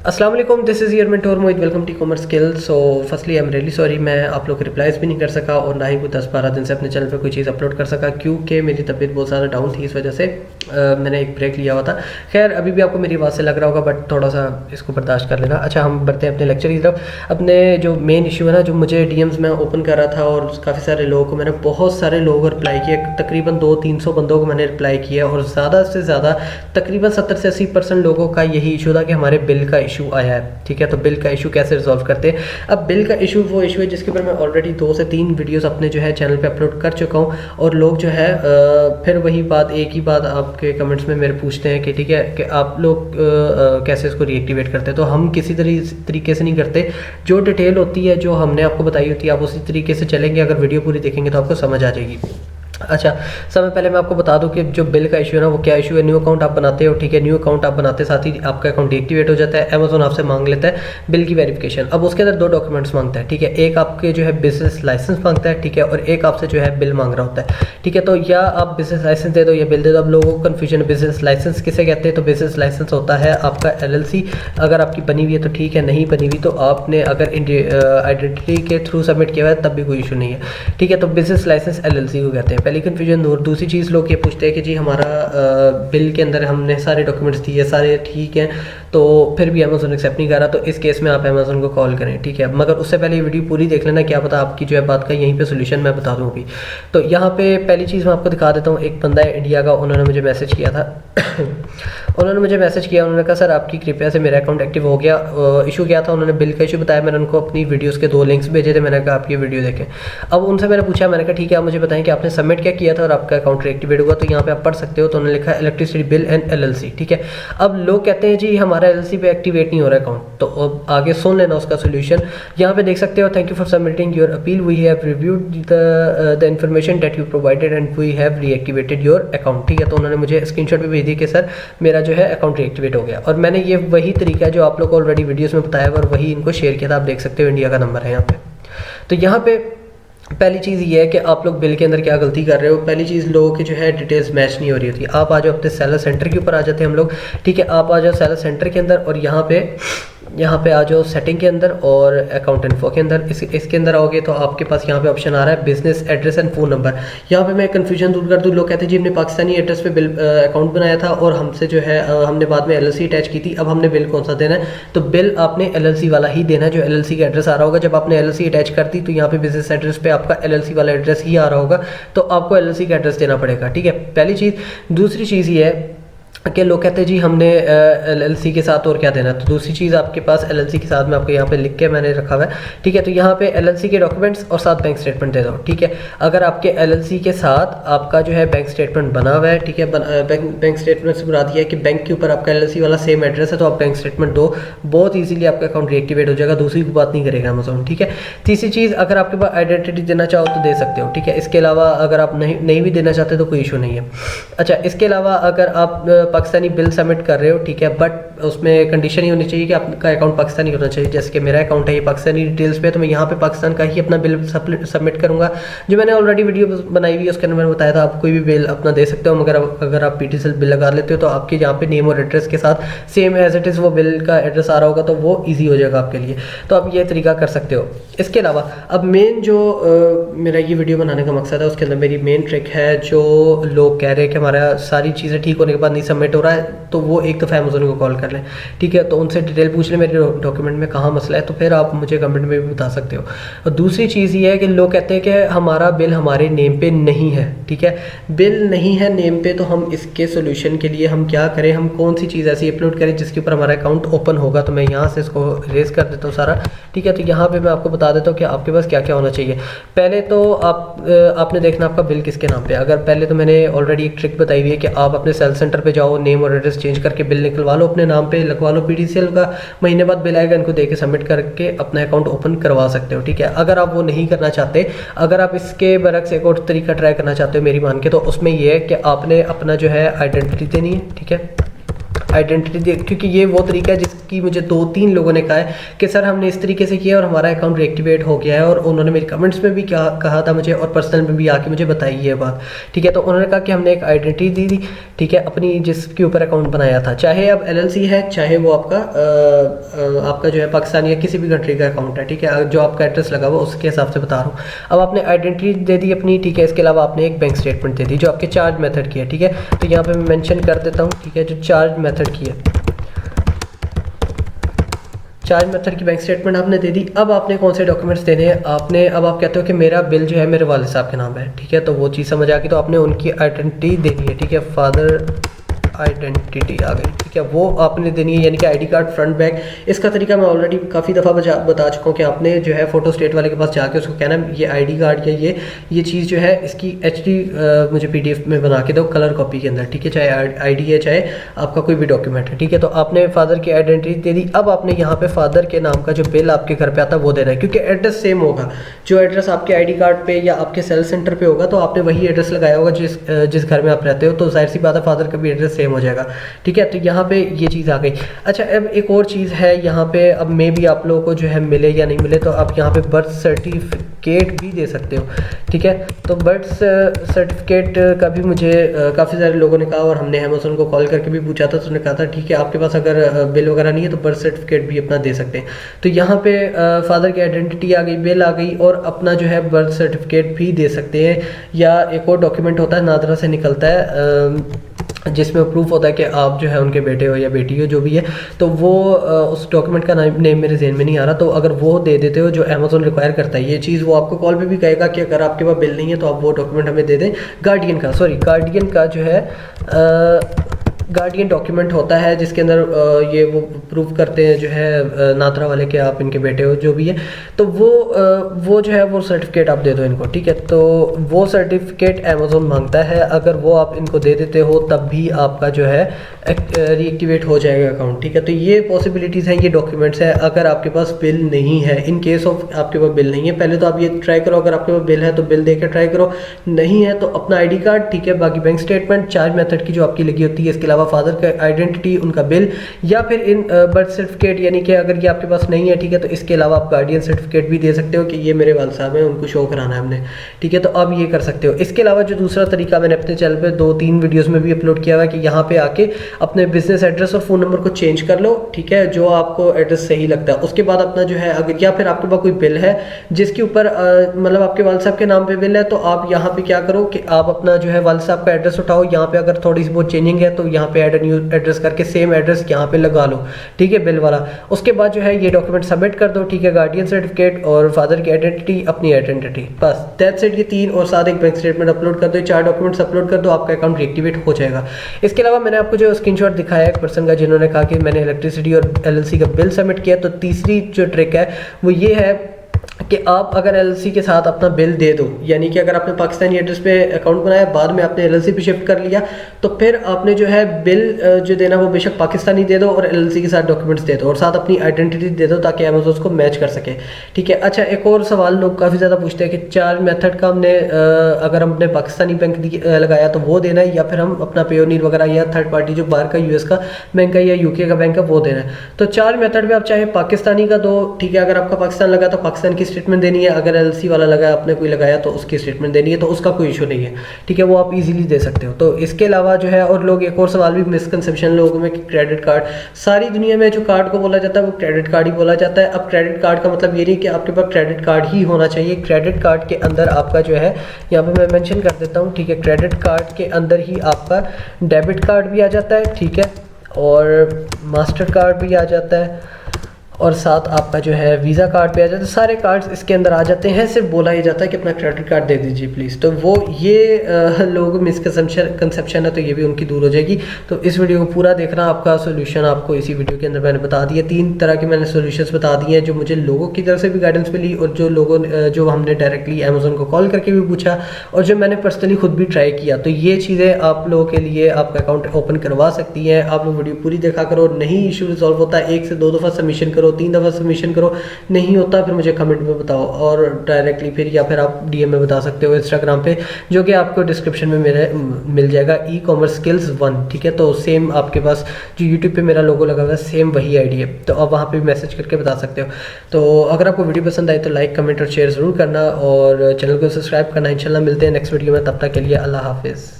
अस्सलाम वालेकुम, this is your mentor Mohit. Welcome to commerce skills. So firstly I am really sorry, मैं आप लोग को रिप्लाइज भी नहीं कर सका और ना ही कोई 10-12 दिन से अपने चैनल पे कोई चीज़ अपलोड कर सका क्योंकि मेरी तबीयत बहुत ज़्यादा डाउन थी। इस वजह से मैंने एक ब्रेक लिया हुआ था। खैर अभी भी आपको मेरी आवाज़ से लग रहा होगा बट थोड़ा सा इसको बर्दाश्त कर लेना। अच्छा, हम बढ़ते हैं अपने लेक्चर की तरफ। अपने जो मेन इशू है ना, जो मुझे DMs में ओपन कर रहा था और काफ़ी सारे लोगों को मैंने बहुत सारे लोगों को रिप्लाई किया, तकरीबन 200-300 बंदों को मैंने रिप्लाई किया और ज़्यादा से ज़्यादा तकरीबन 70 से 80% लोगों का यही इशू था कि हमारे बिल का इशू आया है। ठीक है, तो बिल का इशू कैसे रिजॉल्व करते हैं। अब बिल का इशू वो इशू है जिसके ऊपर मैं ऑलरेडी 2 से 3 वीडियोस अपने जो है चैनल पे अपलोड कर चुका हूँ और लोग जो है फिर वही बात, एक ही बात आपके कमेंट्स में मेरे पूछते हैं कि ठीक है कि आप लोग कैसे इसको रीएक्टिवेट करते हैं। तो हम किसी तरीके से नहीं करते, जो डिटेल होती है जो हमने आपको बताई होती है आप उसी तरीके से चलेंगे। अगर वीडियो पूरी देखेंगे तो आपको समझ आ जाएगी। अच्छा, सबसे पहले मैं आपको बता दूं कि जो बिल का इशू है ना वो क्या इशू है। न्यू अकाउंट आप बनाते हो, ठीक है, न्यू अकाउंट आप बनाते साथ ही आपका अकाउंट डीएक्टिवेट हो जाता है। अमेजोन आपसे मांग लेता है बिल की वेरिफिकेशन। अब उसके अंदर 2 डॉक्यूमेंट्स मांगता है, ठीक है, एक आपके जो है बिजनेस लाइसेंस मांगता है, ठीक है, और एक आपसे जो है बिल मांग रहा होता है। ठीक है, तो या आप बिजनेस लाइसेंस दे दो या बिल दे दो। अब लोगों को कन्फ्यूजन है बिजनेस लाइसेंस किसे कहते हैं। तो बिजनेस लाइसेंस होता है आपका LLC। अगर आपकी बनी हुई है तो ठीक है, नहीं बनी हुई तो आपने अगर आइडेंटिटी के थ्रू सबमिट किया हुआ है तब भी कोई इशू नहीं है। ठीक है, तो बिजनेस लाइसेंस LLC को कहते हैं, पहली कन्फ्यूजन दूर। दूसरी चीज़ लोग ये पूछते हैं कि जी हमारा बिल के अंदर हमने सारे डॉक्यूमेंट्स दिए, सारे ठीक हैं, तो फिर भी अमेजोन एक्सेप्ट नहीं कर रहा। तो इस केस में आप अमेजोन को कॉल करें, ठीक है, मगर उससे पहले ये वीडियो पूरी देख लेना, क्या पता आपकी जो है बात का यहीं पे सोल्यूशन मैं बता दूँ अभी। तो यहाँ पे पहली चीज़ मैं आपको दिखा देता हूँ। एक बंदा है इंडिया का, उन्होंने मुझे मैसेज किया था उन्होंने कहा सर आपकी कृपया से मेरा अकाउंट एक्टिव हो गया। इशू क्या था, उन्होंने बिल का इशू बताया। मैंने उनको अपनी वीडियोस के 2 लिंक्स भेजे थे, मैंने कहा आप ये वीडियो देखें। अब उनसे मैंने पूछा, मैंने कहा ठीक है आप मुझे बताएं कि आपने सबमिट क्या किया था और आपका अकाउंट एक्टिवेट हुआ। तो यहाँ पे आप पढ़ सकते हो, तो उन्होंने लिखा इलेक्ट्रिसिटी बिल एंड LLC। ठीक है, अब लोग कहते हैं जी हमारा LLC पे एक्टिवेट नहीं हो रहा अकाउंट, तो अब आगे सुन लेना उसका सोल्यूशन। यहाँ पे देख सकते हो, thank you for submitting your appeal, we have reviewed the information that you provided and we have reactivated your account. ठीक है, तो उन्होंने मुझे स्क्रीनशॉट भी भेज दी कि सर मेरा जो है अकाउंट रीएक्टिवेट हो गया। और मैंने ये वही तरीका है जो आप लोग को ऑलरेडी वीडियोस में बताया और वही इनको शेयर किया था। आप देख सकते हो इंडिया का नंबर है यहाँ पे। तो यहाँ पे पहली चीज़ ये है कि आप लोग बिल के अंदर क्या गलती कर रहे हो। पहली चीज़ लोगों की जो है डिटेल्स मैच नहीं हो रही होती। आप आ जाओ अपने सेलर सेंटर के ऊपर आ जाते हैं हम लोग, ठीक है, आप आ जाओ सेलर सेंटर के अंदर और यहाँ पे आ जाओ सेटिंग के अंदर और अकाउंट इन्फो के अंदर। इसके अंदर आओगे तो आपके पास यहाँ पे ऑप्शन आ रहा है business address and phone number. यहाँ पे मैं कन्फ्यूजन दूर कर दूँ, लोग कहते हैं जी हमने पाकिस्तानी एड्रेस पे बिल अकाउंट बनाया था और हमसे जो है हमने बाद में LLC अटैच की थी, अब हमने बिल कौन सा देना है। तो बिल आपने LLC वाला ही देना है जो LLC का एड्रेस आ रहा होगा। जब आपने LLC अटैच कर दी तो यहाँ पे बिजनेस एड्रेस पे आपका LLC वाला एड्रेस ही आ रहा होगा, तो आपको LLC का एड्रेस देना पड़ेगा। ठीक है, पहली चीज़। दूसरी चीज़ ये है कि लोग कहते हैं जी हमने LLC के साथ और क्या देना है। तो दूसरी चीज़ आपके पास LLC के साथ में आपको यहाँ पे लिख के मैंने रखा हुआ है, ठीक है, तो यहाँ पे LLC के डॉक्यूमेंट्स और साथ बैंक स्टेटमेंट दे दो। ठीक है, अगर आपके LLC के साथ आपका जो है बैंक स्टेटमेंट बना हुआ है, ठीक है, बैंक स्टेटमेंट से बुरा दिया है कि बैंक के ऊपर आपका LLC वाला सेम एड्रेस है, तो आप बैंक स्टेटमेंट दो, बहुत ईजिली आपका अकाउंट रीएक्टिवेट हो जाएगा। दूसरी कोई बात नहीं करेगा अमेजोन। ठीक है, तीसरी चीज़, अगर आपके पास आइडेंटिटी देना चाहो तो दे सकते हो। ठीक है, इसके अलावा अगर आप नहीं भी देना चाहते तो कोई इशू नहीं है। अच्छा, इसके अलावा अगर आप पाकिस्तानी बिल सबमिट कर रहे हो, ठीक है, बट उसमें कंडीशन ही होनी चाहिए कि आपका अकाउंट पाकिस्तानी होना चाहिए। जैसे कि मेरा अकाउंट है ये पाकिस्तानी डिटेल्स पे, तो मैं यहाँ पे पाकिस्तान का ही अपना बिल सबमिट करूँगा। जो मैंने ऑलरेडी वीडियो बनाई हुई है उसके अंदर मैंने बताया था आप कोई भी बिल अपना दे सकते हो, मगर अगर आप PTCL बिल लगा लेते हो तो आपके यहाँ पे नेम और एड्रेस के साथ सेम एज इट इज़ वो बिल का एड्रेस आ रहा होगा, तो वो ईजी हो जाएगा आपके लिए। तो आप ये तरीका कर सकते हो। इसके अलावा अब मेन जो मेरा ये वीडियो बनाने का मकसद है उसके अंदर मेरी मेन ट्रिक है, जो लोग कह रहे हैं कि हमारा सारी चीज़ें ठीक होने के बाद नहीं सबमिट हो रहा है, तो वो एक दफ़ा अमेजोन को कॉल कर लें। ठीक है, तो उनसे डिटेल पूछ लें मेरे डॉक्यूमेंट में कहाँ मसला है, तो फिर आप मुझे कमेंट में भी बता सकते हो। और दूसरी चीज़ ये है कि लोग कहते हैं कि हमारा बिल हमारे नेम पे नहीं है। ठीक है, बिल नहीं है नेम पे, तो हम इसके सोल्यूशन के लिए हम क्या करें, हम कौन सी चीज़ ऐसी अपलोड करें जिसके ऊपर हमारा अकाउंट ओपन होगा। तो मैं यहाँ से इसको रेज कर देता हूँ सारा। ठीक है, तो यहाँ पर मैं आपको बता देता हूँ कि आपके पास क्या क्या होना चाहिए। पहले तो आपने देखना आपका बिल किसके नाम पे। अगर पहले तो मैंने ऑलरेडी एक ट्रिक बताई हुई है कि आप अपने सेल सेंटर पे जाओ, नेम और एड्रेस चेंज करके बिल निकलवा लो, अपने नाम पे लगवा लो। PTCL का महीने बाद बिल आएगा, इनको देके सबमिट करके अपना अकाउंट ओपन करवा सकते हो। ठीक है, अगर आप वो नहीं करना चाहते, अगर आप इसके बरक्स एक और तरीका ट्राई करना चाहते हो मेरी मान के, तो उसमें ये है कि आपने अपना जो है आइडेंटिटी देनी है। ठीक है, आइडेंटिटी दे, क्योंकि ये वो तरीका है जिसकी मुझे 2-3 लोगों ने कहा है कि सर हमने इस तरीके से किया और हमारा अकाउंट रिएक्टिवेट हो गया है, और उन्होंने मेरे कमेंट्स में भी कहा था मुझे, और पर्सनल में भी आके मुझे बताई ये बात, ठीक है। तो उन्होंने कहा कि हमने एक आइडेंटिटी दी थी, ठीक है, अपनी जिसके ऊपर अकाउंट बनाया था, चाहे अब LLC है, चाहे वो आपका जो है पाकिस्तान या किसी भी कंट्री का अकाउंट है, ठीक है, जो आपका एड्रेस लगा हुआ उसके हिसाब से बता रहा हूँ। अब आपने आइडेंटिटी दे दी अपनी, ठीक है, इसके अलावा आपने एक बैंक स्टेटमेंट दे दी जो आपके चार्ज मेथड की है, ठीक है। तो यहाँ पे मैं मेंशन कर देता हूँ, ठीक है, जो चार्ज मेथड की है, चार्ज मेथड की बैंक स्टेटमेंट आपने दे दी। अब आपने कौन से डॉक्यूमेंट्स देने हैं, आपने, अब आप कहते हो कि मेरा बिल जो है मेरे वालिद साहब के नाम है, ठीक है, तो वो चीज़ समझ आ गई। तो आपने उनकी आइडेंटिटी देनी है, ठीक है, फादर आइडेंटिटी आ गई, ठीक है, वो आपने देनी है, यानी कि आईडी कार्ड फ्रंट बैक। इसका तरीका मैं ऑलरेडी काफ़ी दफ़ा बता चुका हूँ कि आपने जो है फ़ोटो स्टेट वाले के पास जाके उसको कहना ये आईडी कार्ड या ये चीज़ जो है इसकी HD मुझे PDF में बना के दो कलर कॉपी के अंदर, ठीक है, चाहे ID है चाहे आपका कोई भी डॉक्यूमेंट है, ठीक है। तो आपने फादर की आइडेंटिटी दे दी। अब आपने यहाँ पे फादर के नाम का जो बिल आपके घर पे आता है वो देना है, क्योंकि एड्रेस सेम होगा, जो एड्रेस आपके ID कार्ड पे या आपके सेल सेंटर पे होगा तो आपने वही एड्रेस लगाया होगा जिस घर में आप रहते हो, तो जाहिर सी बात है फादर का भी एड्रेस सेम हो जाएगा, ठीक है। तो यहाँ पे ये चीज़ आ गई। अच्छा, अब एक और चीज़ है यहाँ पे, अब मे भी आप लोगों को जो है मिले या नहीं मिले, तो आप यहाँ पे बर्थ सर्टिफिकेट भी दे सकते हो, ठीक है। तो बर्थ सर्टिफिकेट का भी मुझे काफ़ी सारे लोगों ने कहा, और हमने अमेज़न को कॉल करके भी पूछा था, तो उन्होंने कहा था ठीक है आपके पास अगर बिल वगैरह नहीं है तो बर्थ सर्टिफिकेट भी अपना दे सकते हैं। तो यहाँ पे फादर की आइडेंटिटी आ गई, बिल आ गई, और अपना जो है बर्थ सर्टिफिकेट भी दे सकते हैं। या एक और डॉक्यूमेंट होता है, नादरा से निकलता है, जिसमें प्रूफ होता है कि आप जो है उनके बेटे हो या बेटी हो, जो भी है, तो वो उस डॉक्यूमेंट का नेम मेरे ज़हन में नहीं आ रहा, तो अगर वो दे देते हो जो अमेज़न रिक्वायर करता है ये चीज़, वो आपको कॉल पे भी कहेगा कि अगर आपके पास बिल नहीं है तो आप वो डॉक्यूमेंट हमें दे दें। गार्डियन का जो है गार्डियन डॉक्यूमेंट होता है जिसके अंदर ये वो प्रूफ करते हैं जो है नादरा वाले कि आप इनके बेटे हो, जो भी है, तो वो जो है वो सर्टिफिकेट आप दे दो इनको, ठीक है। तो वो सर्टिफिकेट अमेज़न मांगता है, अगर वो आप इनको दे देते हो तब भी आपका जो है रीएक्टिवेट हो जाएगा अकाउंट, ठीक है। तो ये पॉसिबिलिटीज़ हैं, ये डॉक्यूमेंट्स हैं अगर आपके पास बिल नहीं है। इन केस ऑफ आपके पास बिल नहीं है, पहले तो आप ये ट्राई करो, अगर आपके पास बिल है तो बिल दे के ट्राई करो, नहीं है तो अपना ID कार्ड, ठीक है, बाकी बैंक स्टेटमेंट, चार्ज मेथड की जो आपकी लगी होती है, इसके अलावा फादर का आइडेंटिटी, उनका बिल, या फिर इन बर्थ सर्टिफिकेट, यानी कि अगर ये आपके पास नहीं है, ठीक है, तो इसके अलावा आप गार्डियन सर्टिफिकेट भी दे सकते हो कि ये मेरे वालिद साहब हैं, उनको शो कराना है हमने, ठीक है। तो अब ये कर सकते हो। इसके अलावा जो दूसरा तरीका मैंने अपने चैनल पे 2-3 वीडियोस में भी अपलोड किया हुआ है कि यहाँ पे आके अपने बिजनेस एड्रेस और फ़ोन नंबर को चेंज कर लो, ठीक है, जो आपको एड्रेस सही लगता है। उसके बाद अपना जो है, अगर या फिर आपके पास कोई बिल है जिसके ऊपर मतलब आपके वालिद साहब के नाम पे बिल है, तो आप यहाँ पे क्या करो कि आप अपना जो है वालिद साहब का एड्रेस उठाओ, यहाँ पे अगर थोड़ी सी बहुत चेंजिंग है तो यहाँ पे ऐड न्यू एड्रेस करके सेम एड्रेस यहाँ पे लगा लो, ठीक है, बिल वाला। उसके बाद जो है ये डॉक्यूमेंट सबमिट कर दो, ठीक है, गार्डियन सर्टिफिकेट और फादर की आइडेंटिटी, अपनी आइडेंटिटी, बस दैट्स इट। ये 3 और साथ एक बैंक स्टेटमेंट अपलोड कर दो, 4 डॉक्यूमेंट्स अपलोड कर दो, आपका अकाउंट रिएक्टिवेट हो जाएगा। इसके अलावा मैंने आपको जो स्क्रीनशॉट दिखाया एक पर्सन का जिन्होंने कहा कि मैंने इलेक्ट्रिसिटी और LLC का बिल सबमिट किया, तो तीसरी जो ट्रिक है वो ये है कि आप अगर LLC के साथ अपना बिल दे दो, यानी कि अगर आपने पाकिस्तानी एड्रेस पे अकाउंट बनाया, बाद में आपने LLC पे शिफ्ट कर लिया, तो फिर आपने जो है बिल जो देना वो बेशक पाकिस्तानी दे दो और LLC के साथ डॉक्यूमेंट्स दे दो और साथ अपनी आइडेंटिटी दे दो ताकि अमेज़न उसको मैच कर सके, ठीक है। अच्छा, एक और सवाल लोग काफ़ी ज़्यादा पूछते हैं कि चार्ज मेथड का हमने अगर हमने पाकिस्तानी बैंक लगाया तो वो देना है, या फिर हम अपना पेयोनीर वगैरह या थर्ड पार्टी जो बाहर का US का बैंक है या UK का बैंक है वो देना है। तो चार्ज मेथड में आप चाहे पाकिस्तानी का दो, ठीक है, अगर आपका पाकिस्तान लगा तो पाकिस्तान की स्टेटमेंट देनी है, अगर LLC वाला लगाया आपने कोई लगाया तो उसकी स्टेटमेंट देनी है, तो उसका कोई इशू नहीं है, ठीक है, वो आप इजीली दे सकते हो। तो इसके अलावा जो है, और लोग एक और सवाल भी मिसकंसेप्शन लोगों में कि क्रेडिट कार्ड, सारी दुनिया में जो कार्ड को बोला जाता है वो क्रेडिट कार्ड ही बोला जाता है। अब क्रेडिट कार्ड का मतलब ये नहीं कि आपके पास क्रेडिट कार्ड ही होना चाहिए, क्रेडिट कार्ड के अंदर आपका जो है, यहाँ पे मैं मेंशन कर देता हूँ, ठीक है, क्रेडिट कार्ड के अंदर ही आपका डेबिट कार्ड भी आ जाता है, ठीक है, और मास्टर कार्ड भी आ जाता है, और साथ आपका जो है वीज़ा कार्ड पे आ जाता है। सारे कार्ड्स इसके अंदर आ जाते हैं, सिर्फ बोला ही जाता है कि अपना क्रेडिट कार्ड दे दीजिए प्लीज़। तो वो ये लोग मिसकंसेप्शन है, तो ये भी उनकी दूर हो जाएगी। तो इस वीडियो को पूरा देखना, आपका सोल्यूशन आपको इसी वीडियो के अंदर मैंने बता दिया। 3 तरह के मैंने सोल्यूशंस बता दिए हैं जो मुझे लोगों की तरफ से भी गाइडेंस मिली, और जो हमने डायरेक्टली अमेज़न को कॉल करके भी पूछा, और जो मैंने पर्सनली खुद भी ट्राई किया। तो ये चीज़ें आप लोगों के लिए आपका अकाउंट ओपन करवा सकती हैं। आप लोग वीडियो पूरी देखा करो, नहीं इशू रिजॉल्व होता, 1 से 2 दफ़ा सबमिशन करो, करो, 3 दफ़ा सबमिशन करो, नहीं होता फिर मुझे कमेंट में बताओ, और डायरेक्टली फिर या फिर आप DM में बता सकते हो इंस्टाग्राम पे, जो कि आपको डिस्क्रिप्शन में मेरे मिल जाएगा, e-commerce skills 1, ठीक है। तो सेम आपके पास जो यूट्यूब पे मेरा लोगो लगा हुआ है सेम वही आईडी है, तो आप वहाँ पे मैसेज करके बता सकते हो। तो अगर आपको वीडियो पसंद आए तो लाइक, कमेंट और शेयर ज़रूर करना, और चैनल को सब्सक्राइब करना। इंशाल्लाह मिलते हैं नेक्स्ट वीडियो में, तब तक के लिए अल्लाह हाफिज़।